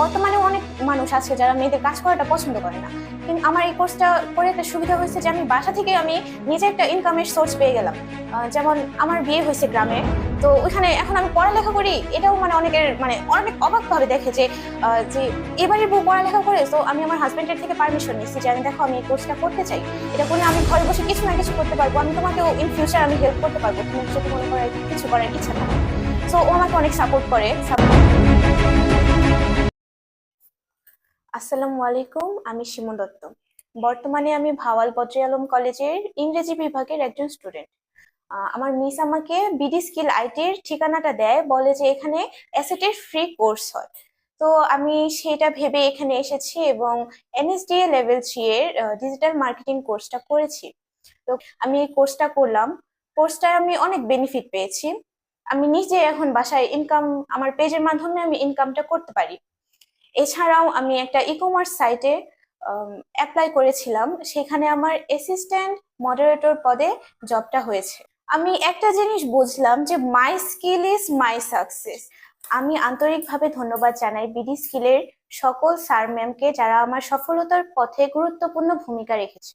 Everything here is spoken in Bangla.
বর্তমানে অনেক মানুষ আছে যারা মেয়েদের কাজ করাটা পছন্দ করে না, কিন্তু আমার এই কোর্সটা করে একটা সুবিধা হয়েছে যে আমি বাসা থেকে আমি নিজে একটা ইনকামের সোর্স পেয়ে গেলাম। যেমন আমার বিয়ে হয়েছে গ্রামে, তো ওইখানে এখন আমি পড়ালেখা করি, এটাও মানে অনেকের মানে অনেক অবাক ভাবে দেখে যে যে এবারে বউ পড়ালেখা করে। তো আমি আমার হাজবেন্ডের থেকে পারমিশন নিচ্ছি যে আমি দেখো আমি এই কোর্সটা করতে চাই, এটা করলে আমি ঘরে বসে কিছু না কিছু করতে পারবো, আমি তোমাকেও ইন ফিউচার আমি হেল্প করতে পারবো, তুমি যদি মনে করো কিছু করার ইচ্ছা থাকে। তো ও আমাকে অনেক সাপোর্ট করে। আসসালামু আলাইকুম, আমি শিমু দত্ত। বর্তমানে আমি ভাওয়াল বদ্রে আলম কলেজের ইংরেজি বিভাগের একজন স্টুডেন্ট। আমার মিস আমাকে বিডি স্কিল আইটির ঠিকানাটা দেয়, বলে যে এখানে অ্যাসেটের ফ্রি কোর্স হয়। তো আমি সেটা ভেবে এখানে এসেছি এবং এনএসডিএ লেভেল 3 এর ডিজিটাল মার্কেটিং কোর্সটা করেছি। তো আমি এই কোর্সটা করলাম, কোর্সটায় আমি অনেক বেনিফিট পেয়েছি। আমি নিজে এখন বাসায় ইনকাম, আমার পেজের মাধ্যমে আমি ইনকামটা করতে পারি। এছাড়াও আমি একটা ই কমার্স সাইটে অ্যাপ্লাই করেছিলাম, সেখানে আমার অ্যাসিস্ট্যান্ট মডারেটর পদে জবটা হয়েছে। আমি একটা জিনিস বুঝলাম যে মাই স্কিল ইজ মাই সাকসেস। আমি আন্তরিকভাবে ধন্যবাদ জানাই বিডি স্কিলের সকল স্যার ম্যামকে, যারা আমার সফলতার পথে গুরুত্বপূর্ণ ভূমিকা রেখেছে।